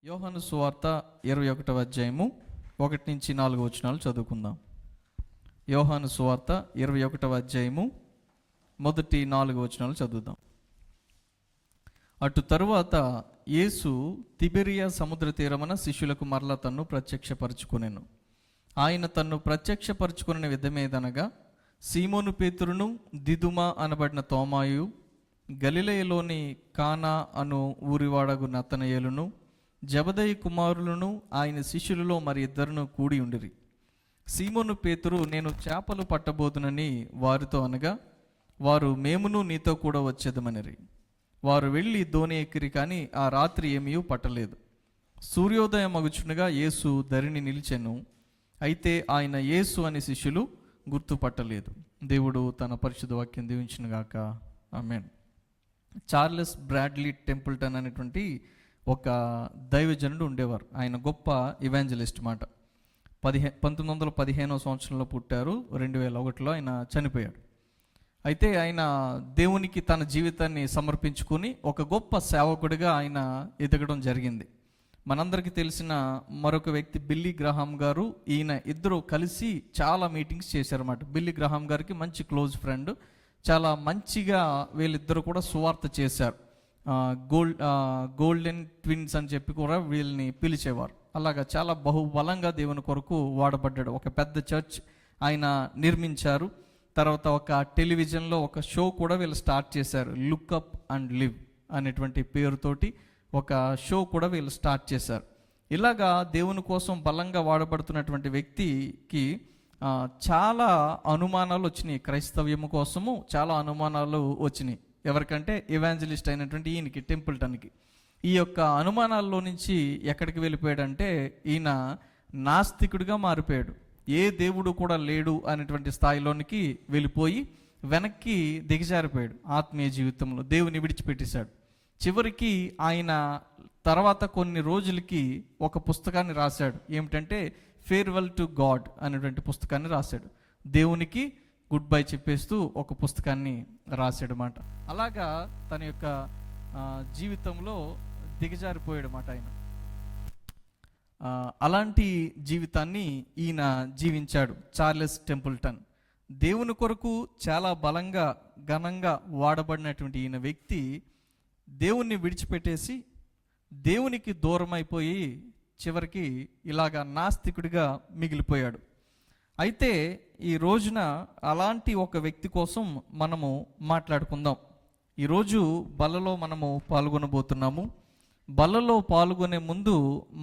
యోహాను సువార్త 21వ అధ్యాయము 1-4 వచనాలు చదువుకుందాం. యోహాను సువార్త 21వ అధ్యాయము 1-4 వచనాలు చదువుదాం. అటు తరువాత యేసు తిబెరియా సముద్ర తీరమున శిష్యులకు మరలా తన్ను ప్రత్యక్షపరచుకొనెను. ఆయన తన్ను ప్రత్యక్షపరచుకునే విధమేదనగా, సీమోను పేతురును, దిదుమ అనబడిన తోమాయు, గలిలయలోని కానా అను ఊరివాడగు నతనయేలును, జబదయి కుమారులను ఆయన శిష్యులలో మరి ఇద్దరును కూడి ఉండిరి. సీమోను పేతురు, నేను చేపలు పట్టబోదునని వారితో అనగా, వారు మేమును నీతో కూడా వచ్చేదమనిరి. వారు వెళ్ళి దోణి ఎక్కిరి, కానీ ఆ రాత్రి ఏమీ పట్టలేదు. సూర్యోదయం అగుచుండగా యేసు ధరిని నిలిచెను. అయితే ఆయన యేసు అని శిష్యులు గుర్తుపట్టలేదు. దేవుడు తన పరిశుద్ధ వాక్యం దీవించునుగాక. ఆమేన్. చార్లెస్ బ్రాడ్లీ టెంపుల్టన్ అనేటువంటి ఒక దైవజనుడు ఉండేవారు. ఆయన గొప్ప ఇవాంజలిస్ట్ మాట. 1915వ సంవత్సరంలో పుట్టారు. 2001లో ఆయన చనిపోయాడు. అయితే ఆయన దేవునికి తన జీవితాన్ని సమర్పించుకుని ఒక గొప్ప సేవకుడిగా ఆయన ఎదగడం జరిగింది. మనందరికీ తెలిసిన మరొక వ్యక్తి బిల్లీ గ్రహాం గారు, ఈయన ఇద్దరు కలిసి చాలా మీటింగ్స్ చేశారన్నమాట. బిల్లీ గ్రహాం గారికి మంచి క్లోజ్ ఫ్రెండ్. చాలా మంచిగా వీళ్ళిద్దరు కూడా సువార్త చేశారు. గోల్డెన్ ట్విన్స్ అని చెప్పి కూడా వీళ్ళని పిలిచేవారు. అలాగా చాలా బహుబలంగా దేవుని కొరకు వాడబడ్డాడు. ఒక పెద్ద చర్చ్ ఆయన నిర్మించారు. తర్వాత ఒక టెలివిజన్లో ఒక షో కూడా వీళ్ళు స్టార్ట్ చేశారు. లుక్ అప్ అండ్ లివ్ అనేటువంటి పేరుతోటి ఒక షో కూడా వీళ్ళు స్టార్ట్ చేశారు. ఇలాగా దేవుని కోసం బలంగా వాడబడుతున్నటువంటి వ్యక్తికి చాలా అనుమానాలు వచ్చినాయి. క్రైస్తవ్యము కోసము చాలా అనుమానాలు వచ్చినాయి. ఎవరికంటే ఎవాంజలిస్ట్ అయినటువంటి ఈయనకి, టెంపుల్టన్కి. ఈ యొక్క అనుమానాల్లో నుంచి ఎక్కడికి వెళ్ళిపోయాడంటే, ఈయన నాస్తికుడిగా మారిపోయాడు. ఏ దేవుడు కూడా లేడు అనేటువంటి స్థాయిలోనికి వెళ్ళిపోయి వెనక్కి దిగజారిపోయాడు. ఆత్మీయ జీవితంలో దేవుని విడిచిపెట్టేశాడు. చివరికి ఆయన తర్వాత కొన్ని రోజులకి ఒక పుస్తకాన్ని రాశాడు. ఏమిటంటే ఫేర్వెల్ టు గాడ్ అనేటువంటి పుస్తకాన్ని రాశాడు. దేవునికి గుడ్ బై చెప్పేస్తూ ఒక పుస్తకాన్ని రాశాడు మాట. అలాగా తన యొక్క జీవితంలో దిగజారిపోయాడు మాట ఆయన. అలాంటి జీవితాన్ని ఈయన జీవించాడు చార్లెస్ టెంపుల్టన్. దేవుని కొరకు చాలా బలంగా ఘనంగా వాడబడినటువంటి ఈయన వ్యక్తి దేవుణ్ణి విడిచిపెట్టేసి దేవునికి దూరం అయిపోయి చివరికి ఇలాగా నాస్తికుడిగా మిగిలిపోయాడు. అయితే ఈ రోజున అలాంటి ఒక వ్యక్తి కోసం మనము మాట్లాడుకుందాం. ఈరోజు బలలో మనము పాల్గొనబోతున్నాము. బలలో పాల్గొనే ముందు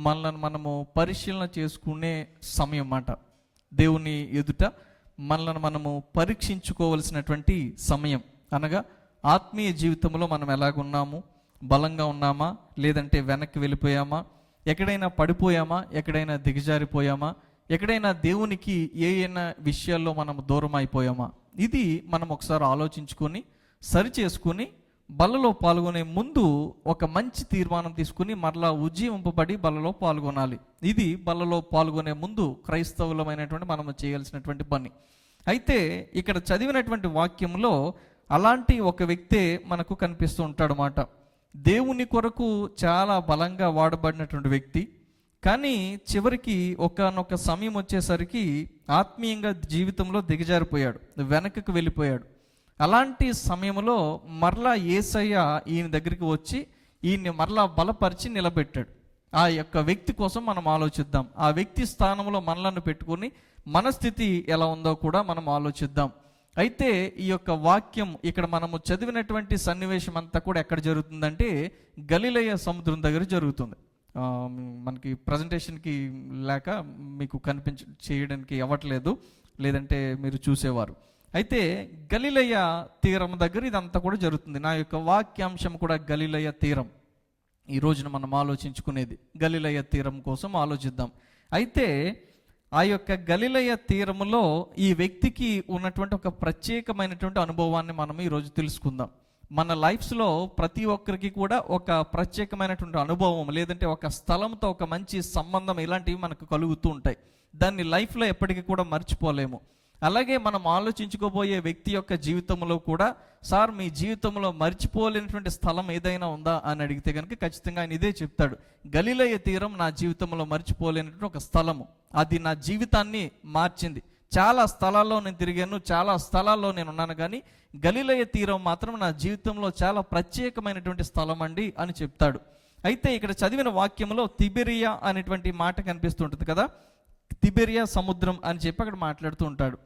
మనల్ని మనము పరిశీలన చేసుకునే సమయం మాట. దేవుని ఎదుట మనల్ని మనము పరీక్షించుకోవలసినటువంటి సమయం. అనగా ఆత్మీయ జీవితంలో మనం ఎలాగున్నాము, బలంగా ఉన్నామా, లేదంటే వెనక్కి వెళ్ళిపోయామా, ఎక్కడైనా పడిపోయామా, ఎక్కడైనా దిగజారిపోయామా, ఎక్కడైనా దేవునికి ఏమైనా విషయాల్లో మనం దూరం అయిపోయామా, ఇది మనం ఒకసారి ఆలోచించుకొని సరి చేసుకుని బలలో పాల్గొనే ముందు ఒక మంచి తీర్మానం తీసుకుని మరలా ఉజ్జీవింపబడి బలలో పాల్గొనాలి. ఇది బలలో పాల్గొనే ముందు క్రైస్తవులమైనటువంటి మనం చేయాల్సినటువంటి పని. అయితే ఇక్కడ చదివినటువంటి వాక్యంలో అలాంటి ఒక వ్యక్తే మనకు కనిపిస్తూ ఉంటాడు అన్నమాట. దేవుని కొరకు చాలా బలంగా వాడబడినటువంటి వ్యక్తి, కానీ చివరికి ఒకానొక సమయం వచ్చేసరికి ఆత్మీయంగా జీవితంలో దిగజారిపోయాడు, వెనకకు వెళ్ళిపోయాడు. అలాంటి సమయంలో మరలా యేసయ్య ఈయన దగ్గరికి వచ్చి ఈయన్ని మరలా బలపరిచి నిలబెట్టాడు. ఆ యొక్క వ్యక్తి కోసం మనం ఆలోచిద్దాం. ఆ వ్యక్తి స్థానంలో మనలను పెట్టుకుని మన స్థితి ఎలా ఉందో కూడా మనం ఆలోచిద్దాం. అయితే ఈ యొక్క వాక్యం ఇక్కడ మనము చదివినటువంటి సన్నివేశం అంతా కూడా ఎక్కడ జరుగుతుందంటే గలిలయ సముద్రం దగ్గర జరుగుతుంది. మనకి ప్రజెంటేషన్కి లేక మీకు చేయడానికి అవ్వట్లేదు, లేదంటే మీరు చూసేవారు. అయితే గలిలయ తీరం దగ్గర ఇదంతా కూడా జరుగుతుంది. నా యొక్క వాక్యాంశం కూడా గలిలయ తీరం. ఈ రోజున మనం ఆలోచించుకునేది గలిలయ తీరం కోసం ఆలోచిద్దాం. అయితే ఆ యొక్క గలిలయ తీరములో ఈ వ్యక్తికి ఉన్నటువంటి ఒక ప్రత్యేకమైనటువంటి అనుభవాన్ని మనం ఈరోజు తెలుసుకుందాం. మన లైఫ్స్లో ప్రతి ఒక్కరికి కూడా ఒక ప్రత్యేకమైనటువంటి అనుభవం, లేదంటే ఒక స్థలంతో ఒక మంచి సంబంధం, ఇలాంటివి మనకు కలుగుతూ ఉంటాయి. దాన్ని లైఫ్లో ఎప్పటికీ కూడా మర్చిపోలేము. అలాగే మనం ఆలోచించుకోబోయే వ్యక్తి యొక్క జీవితంలో కూడా, సార్ మీ జీవితంలో మర్చిపోలేనటువంటి స్థలం ఏదైనా ఉందా అని అడిగితే కనుక ఖచ్చితంగా ఆయన ఇదే చెప్తాడు. గలిలయ తీరం నా జీవితంలో మర్చిపోలేనటువంటి ఒక స్థలము, అది నా జీవితాన్ని మార్చింది. చాలా స్థలాల్లో నేను తిరిగాను, చాలా స్థలాల్లో నేను ఉన్నాను, కానీ గలిలయ తీరం మాత్రం నా జీవితంలో చాలా ప్రత్యేకమైనటువంటి స్థలం అండి అని చెప్తాడు. అయితే ఇక్కడ చదివిన వాక్యంలో తిబెరియా అనేటువంటి మాట కనిపిస్తుంటుంది కదా, తిబెరియా సముద్రం అని చెప్పి అక్కడ మాట్లాడుతూ ఉంటాడు.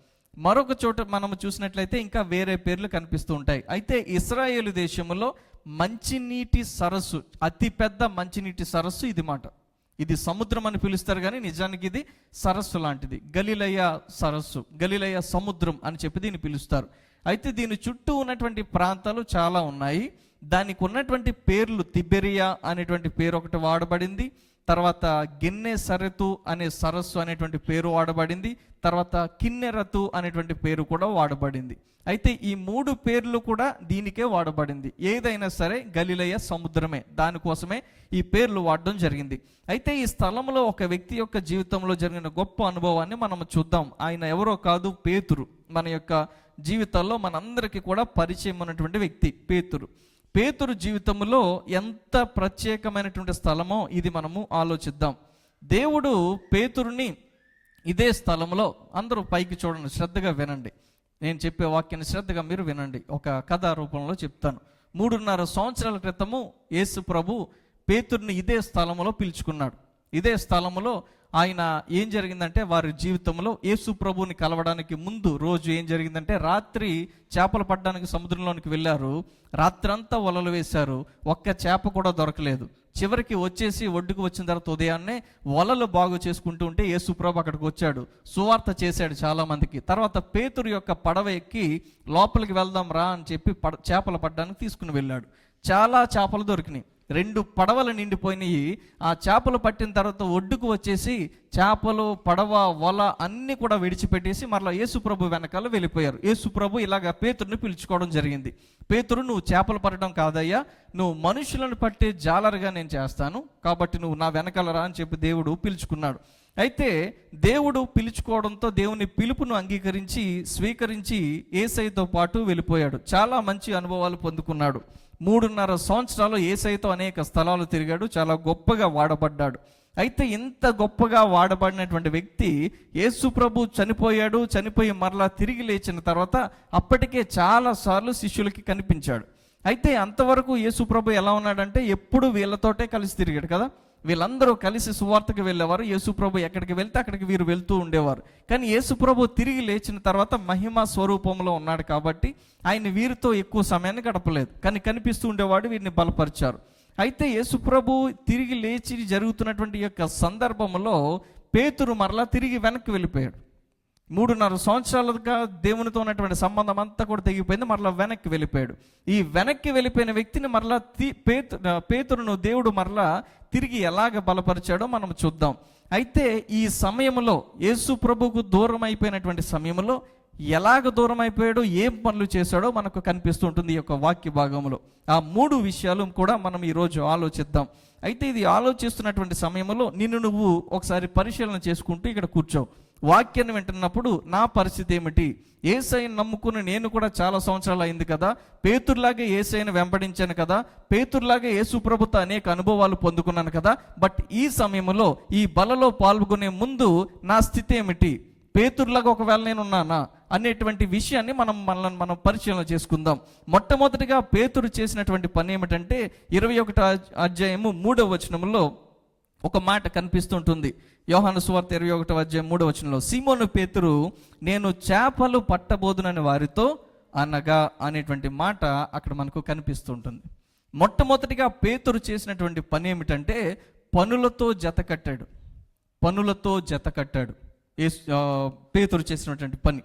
మరొక చోట మనము చూసినట్లయితే ఇంకా వేరే పేర్లు కనిపిస్తూ ఉంటాయి. అయితే ఇశ్రాయేలు దేశంలో మంచినీటి సరస్సు, అతిపెద్ద మంచినీటి సరస్సు ఇది మాట. ఇది సముద్రం అని పిలుస్తారు కానీ నిజానికి ఇది సరస్సు లాంటిది. గలిలయ సరస్సు, గలిలయ సముద్రం అని చెప్పి దీన్ని పిలుస్తారు. అయితే దీని చుట్టూ ఉన్నటువంటి ప్రాంతాలు చాలా ఉన్నాయి. దానికి ఉన్నటువంటి పేర్లు తిబెరియా అనేటువంటి పేరు ఒకటి వాడబడింది, తర్వాత గెన్నెసరెతు అనే సరస్సు అనేటువంటి పేరు వాడబడింది, తర్వాత కిన్నెరతు అనేటువంటి పేరు కూడా వాడబడింది. అయితే ఈ 3 పేర్లు కూడా దీనికే వాడబడింది. ఏదైనా సరే గలిలయ సముద్రమే, దానికోసమే ఈ పేర్లు వాడడం జరిగింది. అయితే ఈ స్థలంలో ఒక వ్యక్తి యొక్క జీవితంలో జరిగిన గొప్ప అనుభవాన్ని మనం చూద్దాం. ఆయన ఎవరో కాదు, పేతురు. మన యొక్క జీవితాల్లో మనందరికీ కూడా పరిచయం ఉన్నటువంటి వ్యక్తి పేతురు. పేతురు జీవితంలో ఎంత ప్రత్యేకమైనటువంటి స్థలమో ఇది మనము ఆలోచిద్దాం. దేవుడు పేతురుని ఇదే స్థలంలో, అందరూ పైకి చూడండి, శ్రద్ధగా వినండి, నేను చెప్పే వాక్యాన్ని శ్రద్ధగా మీరు వినండి. ఒక కథా రూపంలో చెప్తాను. 3.5 సంవత్సరాల క్రితము యేసు ప్రభు పేతురుని ఇదే స్థలంలో పిలుచుకున్నాడు. ఇదే స్థలంలో ఆయన ఏం జరిగిందంటే, వారి జీవితంలో యేసు ప్రభుని కలవడానికి ముందు రోజు ఏం జరిగిందంటే, రాత్రి చేపలు పట్టడానికి సముద్రంలోనికి వెళ్ళారు. రాత్రంతా వలలు వేశారు, ఒక్క చేప కూడా దొరకలేదు. చివరికి వచ్చేసి ఒడ్డుకు వచ్చిన తర్వాత ఉదయాన్నే వలలు బాగు చేసుకుంటూ ఉంటే యేసు ప్రభు అక్కడికి వచ్చాడు, సువార్త చేశాడు చాలా మందికి. తర్వాత పేతురు యొక్క పడవ ఎక్కి లోపలికి వెళ్దాం రా అని చెప్పి చేపలు పట్టడానికి తీసుకుని వెళ్ళాడు. చాలా చేపలు దొరికినాయి, 2 పడవలు నిండిపోయినాయి. ఆ చేపలు పట్టిన తర్వాత ఒడ్డుకు వచ్చేసి చేపలు, పడవ, వల అన్నీ కూడా విడిచిపెట్టేసి మరలా యేసు ప్రభు వెనకాల వెళ్ళిపోయారు. యేసు ప్రభు ఇలాగ పేతురుని పిలుచుకోవడం జరిగింది. పేతురు, నువ్వు చేపలు పట్టడం కాదయ్యా, నువ్వు మనుషులను పట్టే జాలరుగా నేను చేస్తాను, కాబట్టి నువ్వు నా వెనకాల రా అని చెప్పి దేవుడు పిలుచుకున్నాడు. అయితే దేవుడు పిలుచుకోవడంతో దేవుని పిలుపును అంగీకరించి స్వీకరించి యేసయ్యతో పాటు వెళ్ళిపోయాడు. చాలా మంచి అనుభవాలు పొందుకున్నాడు. 3.5 సంవత్సరాలు యేసయ్యతో అనేక స్థలాలు తిరిగాడు, చాలా గొప్పగా వాడబడ్డాడు. అయితే ఇంత గొప్పగా వాడబడినటువంటి వ్యక్తి యేసు ప్రభు చనిపోయాడు. చనిపోయి మరలా తిరిగి లేచిన తర్వాత అప్పటికే చాలాసార్లు శిష్యులకి కనిపించాడు. అయితే అంతవరకు యేసు ప్రభు ఎలా ఉన్నాడంటే, ఎప్పుడు వీళ్ళతోటే కలిసి తిరిగాడు కదా, వీళ్ళందరూ కలిసి సువార్తకు వెళ్ళేవారు. యేసు ప్రభు ఎక్కడికి వెళ్తే అక్కడికి వీరు వెళ్తూ ఉండేవారు. కానీ యేసు ప్రభు తిరిగి లేచిన తర్వాత మహిమ స్వరూపంలో ఉన్నాడు కాబట్టి ఆయన వీరితో ఎక్కువ సమయాన్ని గడపలేదు, కానీ కనిపిస్తూ ఉండేవాడు, వీరిని బలపరిచారు. అయితే యేసు ప్రభు తిరిగి లేచి జరుగుతున్నటువంటి యొక్క సందర్భంలో పేతురు మరలా తిరిగి వెనక్కి వెళ్ళిపోయాడు. 3.5 సంవత్సరాలుగా దేవునితో ఉన్నటువంటి సంబంధం అంతా కూడా తెగిపోయింది, మరలా వెనక్కి వెళ్ళిపోయాడు. ఈ వెనక్కి వెళ్ళిపోయిన వ్యక్తిని మరలా పేతురును దేవుడు మరలా తిరిగి ఎలాగ బలపరిచాడో మనం చూద్దాం. అయితే ఈ సమయంలో యేసు ప్రభుకు దూరం అయిపోయినటువంటి సమయంలో ఎలాగ దూరం అయిపోయాడో, ఏం పనులు చేశాడో మనకు కనిపిస్తూ ఉంటుంది ఈ యొక్క వాక్య భాగంలో. ఆ 3 విషయాలు కూడా మనం ఈరోజు ఆలోచిద్దాం. అయితే ఇది ఆలోచిస్తున్నటువంటి సమయంలో నిన్ను నువ్వు ఒకసారి పరిశీలన చేసుకుంటూ ఇక్కడ కూర్చోవు. వాక్యాన్ని వింటున్నప్పుడు నా పరిస్థితి ఏమిటి? యేసయ్యను నమ్ముకుని నేను కూడా చాలా సంవత్సరాలు అయింది కదా, పేతురులాగే యేసయ్యను వెంబడించాను కదా, పేతురులాగే యేసు ప్రభుతో అనేక అనుభవాలు పొందుకున్నాను కదా, బట్ ఈ సమయంలో ఈ బలలో పాల్గొనే ముందు నా స్థితి ఏమిటి? పేతురులాగా ఒకవేళ నేను ఉన్నానా అనేటువంటి విషయాన్ని మనం పరిశీలన చేసుకుందాం. మొట్టమొదటిగా పేతురు చేసినటువంటి పని ఏమిటంటే 21వ అధ్యాయము 3వ వచనంలో ఒక మాట కనిపిస్తుంటుంది. యోహాను సువార్త 21వ అధ్యాయం 3వ వచనంలో, సీమోను పేతురు నేను చేపలు పట్టబోదునని వారితో అనగా అనేటువంటి మాట అక్కడ మనకు కనిపిస్తుంటుంది. మొట్టమొదటిగా పేతురు చేసినటువంటి పని ఏమిటంటే పనులతో జత కట్టాడు. పనులతో జత కట్టాడు పేతురు చేసినటువంటి పని.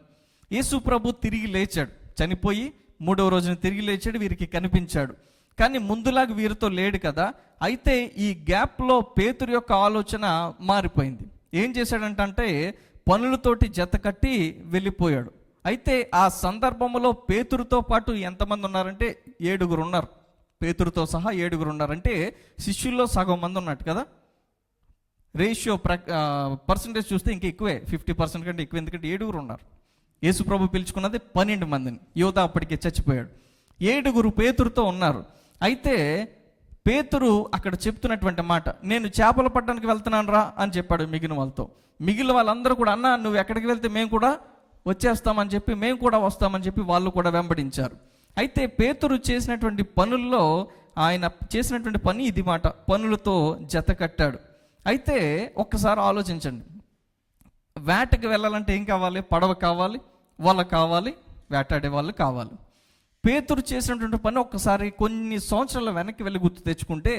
యేసు ప్రభు తిరిగి లేచాడు, చనిపోయి 3వ రోజున తిరిగి లేచాడు, వీరికి కనిపించాడు. కానీ ముందులాగా వీరితో లేడు కదా. అయితే ఈ గ్యాప్లో పేతురు యొక్క ఆలోచన మారిపోయింది. ఏం చేశాడంటే పనులతోటి జత కట్టి వెళ్ళిపోయాడు. అయితే ఆ సందర్భంలో పేతురుతో పాటు ఎంతమంది ఉన్నారంటే 7 ఉన్నారు. పేతురుతో సహా 7 ఉన్నారంటే శిష్యుల్లో సగం మంది ఉన్నట్టు కదా. రేషియో పర్సంటేజ్ చూస్తే ఇంకా ఎక్కువే, 50% కంటే ఎక్కువ, ఎందుకంటే 7 ఉన్నారు. యేసు ప్రభు పిలుచుకున్నది 12 మందిని. యోధ అప్పటికే చచ్చిపోయాడు. 7 పేతురుతో ఉన్నారు. అయితే పేతురు అక్కడ చెప్తున్నటువంటి మాట, నేను చేపలు పట్టడానికి వెళ్తున్నాను రా అని చెప్పాడు మిగిలిన వాళ్ళతో. మిగిలిన వాళ్ళందరూ కూడా, అన్న నువ్వు ఎక్కడికి వెళ్తే మేము కూడా వచ్చేస్తామని చెప్పి, మేము కూడా వస్తామని చెప్పి వాళ్ళు కూడా వెంబడించారు. అయితే పేతురు చేసినటువంటి పనుల్లో ఆయన చేసినటువంటి పని ఇది మాట, పనులతో జత కట్టాడు. అయితే ఒక్కసారి ఆలోచించండి, వేటకి వెళ్ళాలంటే ఏం కావాలి? పడవ కావాలి, వల కావాలి, వేటాడే వాళ్ళు కావాలి. పేతురు చేసినటువంటి పని ఒక్కసారి కొన్ని సంవత్సరాల వెనక్కి వెళ్ళి గుర్తు తెచ్చుకుంటే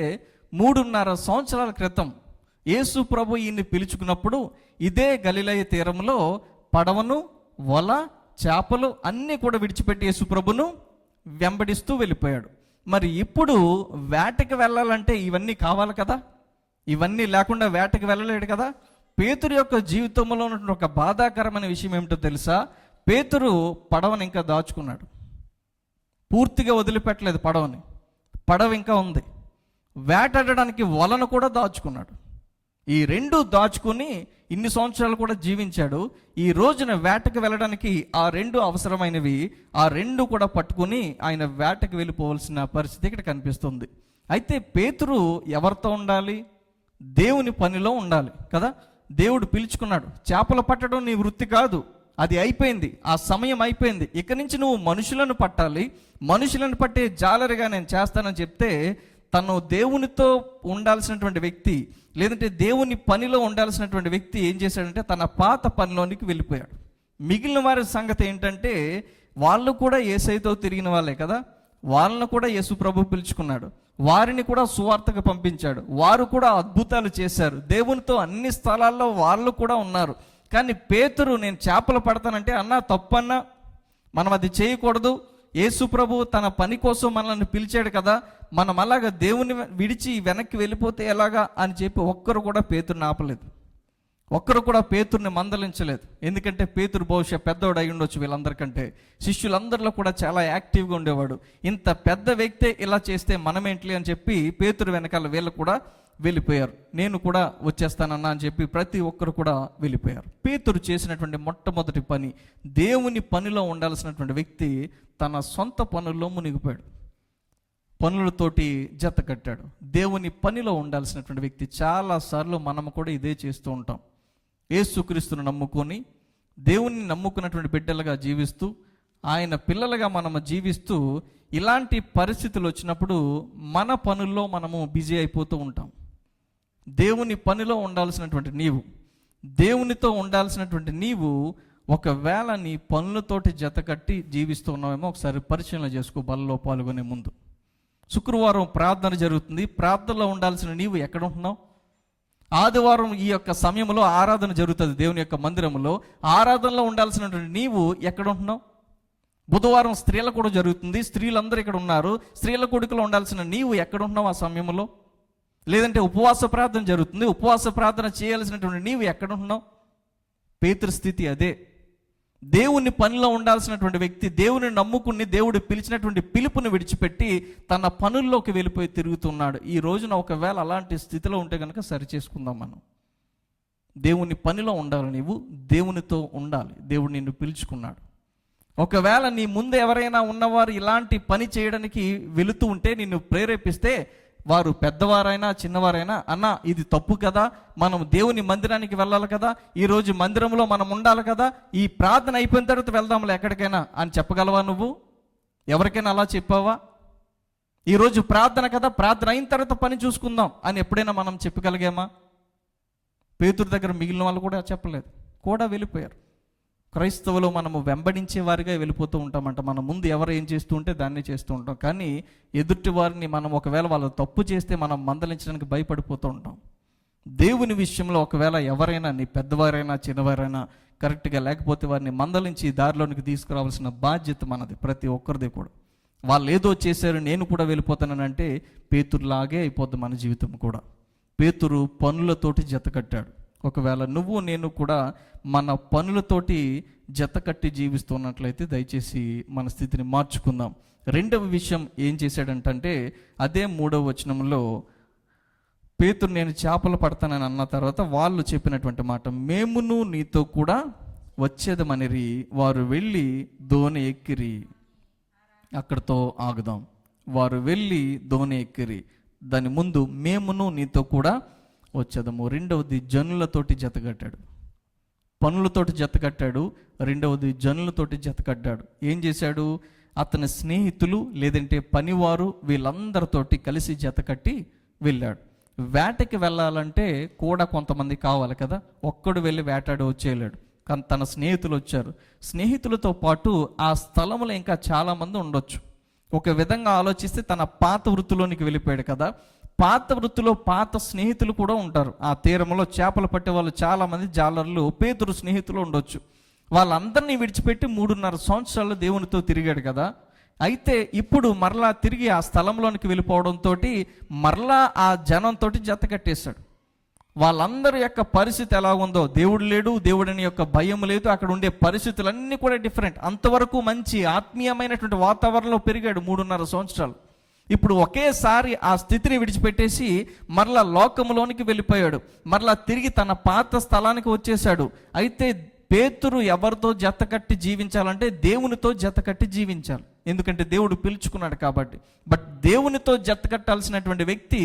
3.5 సంవత్సరాల క్రితం యేసు ప్రభు ఈయన్ని పిలుచుకున్నప్పుడు ఇదే గలిలయ తీరంలో పడవను, వల, చేపలు అన్నీ కూడా విడిచిపెట్టి యేసు ప్రభును వెంబడిస్తూ వెళ్ళిపోయాడు. మరి ఇప్పుడు వేటకి వెళ్ళాలంటే ఇవన్నీ కావాలి కదా, ఇవన్నీ లేకుండా వేటకి వెళ్ళలేడు కదా. పేతురు యొక్క జీవితంలో ఉన్నటువంటి ఒక బాధాకరమైన విషయం ఏమిటో తెలుసా? పేతురు పడవని ఇంకా దాచుకున్నాడు, పూర్తిగా వదిలిపెట్టలేదు పడవని. పడవ ఇంకా ఉంది. వేటాడడానికి వలను కూడా దాచుకున్నాడు. ఈ 2 దాచుకుని ఇన్ని సంవత్సరాలు కూడా జీవించాడు. ఈ రోజున వేటకు వెళ్ళడానికి ఆ 2 అవసరమైనవి, ఆ 2 కూడా పట్టుకుని ఆయన వేటకు వెళ్ళిపోవలసిన పరిస్థితి ఇక్కడ కనిపిస్తుంది. అయితే పేతురు ఎవరితో ఉండాలి? దేవుని పనిలో ఉండాలి కదా. దేవుడు పిలుచుకున్నాడు. చేపలు పట్టడం నీ వృత్తి కాదు, అది అయిపోయింది, ఆ సమయం అయిపోయింది. ఇక నుంచి నువ్వు మనుషులను పట్టాలి, మనుషులను పట్టే జాలరిగా నేను చేస్తానని చెప్తే, తను దేవునితో ఉండాల్సినటువంటి వ్యక్తి, లేదంటే దేవుని పనిలో ఉండాల్సినటువంటి వ్యక్తి ఏం చేశాడంటే తన పాత పనిలోనికి వెళ్ళిపోయాడు. మిగిలిన వారి సంగతి ఏంటంటే, వాళ్ళు కూడా యేసయ్యతో తిరిగిన వాళ్ళే కదా, వాళ్ళను కూడా యేసు ప్రభు పిలుచుకున్నాడు, వారిని కూడా సువార్తకు పంపించాడు, వారు కూడా అద్భుతాలు చేశారు, దేవునితో అన్ని స్థలాల్లో వాళ్ళు కూడా ఉన్నారు. కానీ పేతురు నేను చేపలు పడతానంటే, అన్నా తప్పన్నా, మనం అది చేయకూడదు, యేసు ప్రభు తన పని కోసం మనల్ని పిలిచాడు కదా, మనం అలాగా దేవుని విడిచి వెనక్కి వెళ్ళిపోతే ఎలాగా అని చెప్పి ఒక్కరు కూడా పేతురుని ఆపలేదు, ఒక్కరు కూడా పేతురుని మందలించలేదు. ఎందుకంటే పేతురు బహుశా పెద్దవాడు అయి ఉండొచ్చు వీళ్ళందరికంటే, శిష్యులందరిలో కూడా చాలా యాక్టివ్గా ఉండేవాడు. ఇంత పెద్ద వ్యక్తే ఇలా చేస్తే మనమేంటి అని చెప్పి పేతురు వెనకాల వీళ్ళు కూడా వెళ్ళిపోయారు. నేను కూడా వచ్చేస్తానన్నా అని చెప్పి ప్రతి ఒక్కరు కూడా వెళ్ళిపోయారు. పేతురు చేసినటువంటి మొట్టమొదటి పని, దేవుని పనిలో ఉండాల్సినటువంటి వ్యక్తి తన సొంత పనుల్లో మునిగిపోయాడు, పనులతోటి జత కట్టాడు. దేవుని పనిలో ఉండాల్సినటువంటి వ్యక్తి, చాలాసార్లు మనము కూడా ఇదే చేస్తూ ఉంటాం. యేసుక్రీస్తును నమ్ముకొని దేవుని నమ్ముకున్నటువంటి బిడ్డలుగా జీవిస్తూ, ఆయన పిల్లలుగా మనము జీవిస్తూ, ఇలాంటి పరిస్థితులు వచ్చినప్పుడు మన పనుల్లో మనము బిజీ అయిపోతూ ఉంటాం. దేవుని పనిలో ఉండాల్సినటువంటి నీవు, దేవునితో ఉండాల్సినటువంటి నీవు ఒకవేళ నీ పనులతోటి జత కట్టి జీవిస్తూ ఉన్నావేమో ఒకసారి పరిశీలన చేసుకో. బలలో పాల్గొనే ముందు శుక్రవారం ప్రార్థన జరుగుతుంది, ప్రార్థనలో ఉండాల్సిన నీవు ఎక్కడ ఉంటున్నావు? ఆదివారం ఈ యొక్క సమయంలో ఆరాధన జరుగుతుంది దేవుని యొక్క మందిరంలో, ఆరాధనలో ఉండాల్సినటువంటి నీవు ఎక్కడ ఉంటున్నావు? బుధవారం స్త్రీల కూడా జరుగుతుంది, స్త్రీలందరూ ఇక్కడ ఉన్నారు, స్త్రీల కొడుకులో ఉండాల్సిన నీవు ఎక్కడ ఉంటున్నావు ఆ సమయంలో? లేదంటే ఉపవాస ప్రార్థన జరుగుతుంది, ఉపవాస ప్రార్థన చేయాల్సినటువంటి నీవు ఎక్కడ ఉంటున్నావు? పేతురు స్థితి అదే. దేవుని పనిలో ఉండాల్సినటువంటి వ్యక్తి, దేవుని నమ్ముకుని దేవుడు పిలిచినటువంటి పిలుపుని విడిచిపెట్టి తన పనుల్లోకి వెళ్ళిపోయి తిరుగుతున్నాడు. ఈ రోజున ఒకవేళ అలాంటి స్థితిలో ఉంటే కనుక సరి చేసుకుందాం. మనం దేవుని పనిలో ఉండాలి, నీవు దేవునితో ఉండాలి, దేవుడు నిన్ను పిలుచుకున్నాడు. ఒకవేళ నీ ముందు ఎవరైనా ఉన్నవారు ఇలాంటి పని చేయడానికి వెళుతూ ఉంటే, నిన్ను ప్రేరేపిస్తే, వారు పెద్దవారైనా చిన్నవారైనా, అన్న ఇది తప్పు కదా, మనం దేవుని మందిరానికి వెళ్ళాలి కదా, ఈరోజు మందిరంలో మనం ఉండాలి కదా, ఈ ప్రార్థన అయిపోయిన తర్వాత వెళ్దాంలే ఎక్కడికైనా అని చెప్పగలవా? నువ్వు ఎవరికైనా అలా చెప్పావా? ఈరోజు ప్రార్థన కదా, ప్రార్థన అయిన తర్వాత పని చూసుకుందాం అని ఎప్పుడైనా మనం చెప్పగలిగామా? పేతురు దగ్గర మిగిలిన వాళ్ళు కూడా చెప్పలేదు, కూడా వెళ్ళిపోయారు. క్రైస్తవులు మనము వెంబడించే వారిగా వెళ్ళిపోతూ ఉంటామంట. మన ముందు ఎవరు ఏం చేస్తూ ఉంటే దాన్ని చేస్తూ ఉంటాం. కానీ ఎదుటి వారిని మనం ఒకవేళ వాళ్ళు తప్పు చేస్తే మనం మందలించడానికి భయపడిపోతూ ఉంటాం. దేవుని విషయంలో ఒకవేళ ఎవరైనా, నీ పెద్దవారైనా చిన్నవారైనా కరెక్ట్గా లేకపోతే వారిని మందలించి దారిలోనికి తీసుకురావాల్సిన బాధ్యత మనది, ప్రతి ఒక్కరిది కూడా. వాళ్ళు ఏదో చేశారు నేను కూడా వెళ్ళిపోతానంటే పేతురులాగే అయిపోద్ది మన జీవితం కూడా. పేతురు పనులతోటి జత కట్టాడు. ఒకవేళ నువ్వు నేను కూడా మన పనులతోటి జత కట్టి జీవిస్తున్నట్లయితే దయచేసి మన స్థితిని మార్చుకుందాం. రెండవ విషయం ఏం చేశాడంటే, అదే 3వ వచనంలో పేతురు నేను చేపలు పడతానని అన్న తర్వాత వాళ్ళు చెప్పినటువంటి మాట, మేమును నీతో కూడా వచ్చేదమనిరి. వారు వెళ్ళి దోణి ఎక్కిరి. అక్కడితో ఆగుదాం. వారు వెళ్ళి దోణి ఎక్కిరి. దాని ముందు మేమును నీతో కూడా వచ్చేదము. రెండవది జనులతోటి జతకట్టాడు, పనులతోటి జతకట్టాడు. రెండవది జనులతోటి జతకట్టాడు. ఏం చేశాడు? అతని స్నేహితులు లేదంటే పనివారు వీళ్ళందరితోటి కలిసి జతకట్టి వెళ్ళాడు. వేటకి వెళ్ళాలంటే కూడా కొంతమంది కావాలి కదా, ఒక్కడు వెళ్ళి వేటాడి వచ్చేయలేడు. కానీ తన స్నేహితులు వచ్చారు. స్నేహితులతో పాటు ఆ స్థలంలో ఇంకా చాలామంది ఉండొచ్చు. ఒక విధంగా ఆలోచిస్తే తన పాత వృత్తిలోనికి వెళ్ళిపోయాడు కదా, పాత వృత్తిలో పాత స్నేహితులు కూడా ఉంటారు. ఆ తీరంలో చేపలు పట్టే వాళ్ళు చాలామంది జాలర్లు పేతురు స్నేహితులు ఉండొచ్చు. వాళ్ళందరినీ విడిచిపెట్టి 3.5 సంవత్సరాలు దేవునితో తిరిగాడు కదా. అయితే ఇప్పుడు మరలా తిరిగి ఆ స్థలంలోనికి వెళ్ళిపోవడంతో మరలా ఆ జనంతో జత కట్టేశాడు. వాళ్ళందరి యొక్క పరిస్థితి ఎలా ఉందో, దేవుడు లేడు, దేవుడిని యొక్క భయం లేదు, అక్కడ ఉండే పరిస్థితులన్నీ కూడా డిఫరెంట్. అంతవరకు మంచి ఆత్మీయమైనటువంటి వాతావరణంలో పెరిగాడు 3.5 సంవత్సరాలు. ఇప్పుడు ఒకేసారి ఆ స్థితిని విడిచిపెట్టేసి మరలా లోకంలోనికి వెళ్ళిపోయాడు. మరలా తిరిగి తన పాత స్థలానికి వచ్చేసాడు. అయితే పేతురు ఎవరితో జతకట్టి జీవించాలంటే దేవునితో జతకట్టి జీవించాలి. ఎందుకంటే దేవుడు పిలుచుకున్నాడు కాబట్టి. బట్ దేవునితో జతకట్టాల్సినటువంటి వ్యక్తి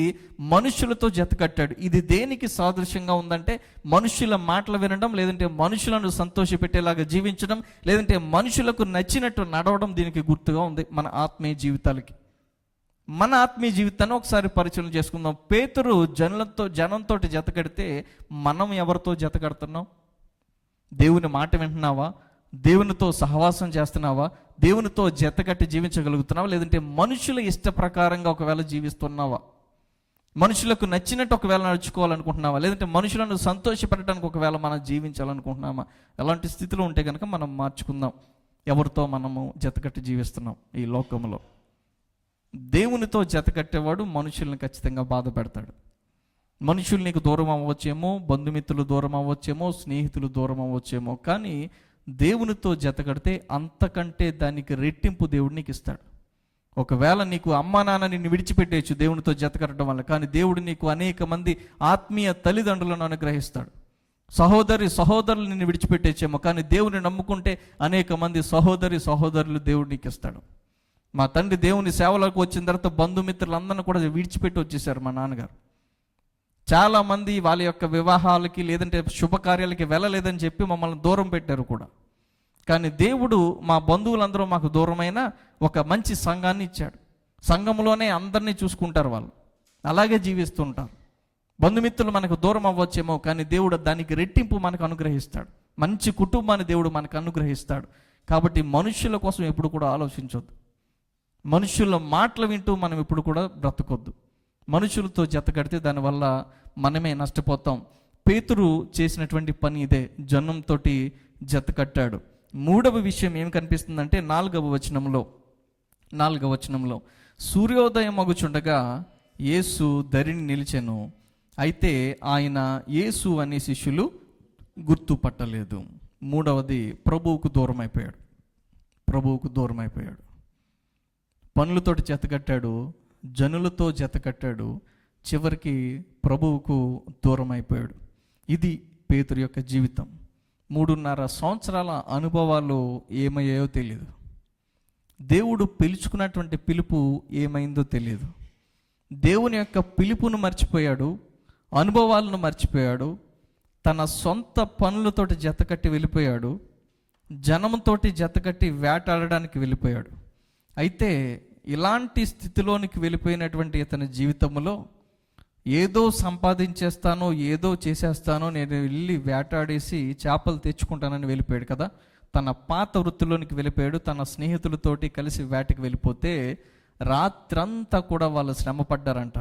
మనుషులతో జతకట్టాడు. ఇది దేనికి సాదృశ్యంగా ఉందంటే మనుషుల మాటలు వినడం, లేదంటే మనుషులను సంతోషపెట్టేలాగా జీవించడం, లేదంటే మనుషులకు నచ్చినట్టు నడవడం దీనికి గుర్తుగా ఉంది మన ఆత్మీయ జీవితాలకి. మన ఆత్మీయ జీవితాన్ని ఒకసారి పరిచయం చేసుకుందాం. పేతురు జనంతో జతకడితే మనం ఎవరితో జతకడుతున్నాం? దేవుని మాట వింటున్నావా? దేవునితో సహవాసం చేస్తున్నావా? దేవునితో జతకట్టి జీవించగలుగుతున్నావా? లేదంటే మనుషుల ఇష్ట ప్రకారంగా ఒకవేళ జీవిస్తున్నావా? మనుషులకు నచ్చినట్టు ఒకవేళ నడుచుకోవాలనుకుంటున్నావా? లేదంటే మనుషులను సంతోషపెట్టడానికి ఒకవేళ మనం జీవించాలనుకుంటున్నామా? ఎలాంటి స్థితిలో ఉంటే కనుక మనం మార్చుకుందాం. ఎవరితో మనము జతకట్టి జీవిస్తున్నాం ఈ లోకంలో? దేవునితో జతకట్టేవాడు మనుషుల్ని ఖచ్చితంగా బాధ పెడతాడు. మనుషులు నీకు దూరం అవ్వచ్చేమో, బంధుమిత్రులు దూరం అవ్వచ్చేమో, స్నేహితులు దూరం అవ్వచ్చేమో, కానీ దేవునితో జతకడితే అంతకంటే దానికి రెట్టింపు దేవుడు నీకు ఇస్తాడు. ఒకవేళ నీకు అమ్మా నాన్న నిన్ను విడిచిపెట్టేయచ్చు దేవునితో జతకట్టడం వల్ల, కానీ దేవుడు నీకు అనేక మంది ఆత్మీయ తల్లిదండ్రులను అనుగ్రహిస్తాడు. సహోదరులు నిన్ను విడిచిపెట్టేచ్చేమో, కానీ దేవుని నమ్ముకుంటే అనేక మంది సహోదరులు దేవుడు నీకు ఇస్తాడు. మా తండ్రి దేవుని సేవలకు వచ్చిన తర్వాత బంధుమిత్రులందరినీ కూడా విడిచిపెట్టి వచ్చేసారు మా నాన్నగారు. చాలామంది వాళ్ళ యొక్క వివాహాలకి లేదంటే శుభకార్యాలకి వెళ్ళలేదని చెప్పి మమ్మల్ని దూరం పెట్టారు కూడా. కానీ దేవుడు మా బంధువులందరూ మాకు దూరమైన ఒక మంచి సంఘాన్ని ఇచ్చాడు. సంఘంలోనే అందరినీ చూసుకుంటారు, వాళ్ళు అలాగే జీవిస్తుంటారు. బంధుమిత్రులు మనకు దూరం అవ్వచ్చేమో, కానీ దేవుడు దానికి రెట్టింపు మనకు అనుగ్రహిస్తాడు. మంచి కుటుంబాన్ని దేవుడు మనకు అనుగ్రహిస్తాడు. కాబట్టి మనుషుల కోసం ఎప్పుడు కూడా ఆలోచించొద్దు. మనుషుల మాటలు వింటూ మనం ఇప్పుడు కూడా బ్రతకొద్దు. మనుషులతో జతకడితే దానివల్ల మనమే నష్టపోతాం. పేతురు చేసినటువంటి పని ఇదే, జనంతో జతకట్టాడు. మూడవ విషయం ఏం కనిపిస్తుందంటే 4వ వచనంలో సూర్యోదయం అగుచుండగా యేసు ధరిని నిలిచెను. అయితే ఆయన యేసు అనే శిష్యులు గుర్తుపట్టలేదు. మూడవది ప్రభువుకు దూరం అయిపోయాడు. పనులతోటి జతకట్టాడు, జనులతో జతకట్టాడు, చివరికి ప్రభువుకు దూరం అయిపోయాడు. ఇది పేతురు యొక్క జీవితం. 3.5 సంవత్సరాల అనుభవాలు ఏమయ్యాయో తెలియదు. దేవుడు పిలుచుకున్నటువంటి పిలుపు ఏమైందో తెలియదు. దేవుని యొక్క పిలుపును మర్చిపోయాడు, అనుభవాలను మర్చిపోయాడు, తన సొంత పనులతోటి జతకట్టి వెళ్ళిపోయాడు, జనంతోటి జతకట్టి వేటాడడానికి వెళ్ళిపోయాడు. అయితే ఇలాంటి స్థితిలోనికి వెళ్ళిపోయినటువంటి ఇతని జీవితంలో ఏదో సంపాదించేస్తానో, ఏదో చేసేస్తానో, నేను వెళ్ళి వేటాడేసి చేపలు తెచ్చుకుంటానని వెళ్ళిపోయాడు కదా. తన పాత వృత్తిలోనికి వెళ్ళిపోయాడు. తన స్నేహితులతోటి కలిసి వేటకి వెళ్ళిపోతే రాత్రంతా కూడా వాళ్ళు శ్రమ పడ్డారంట.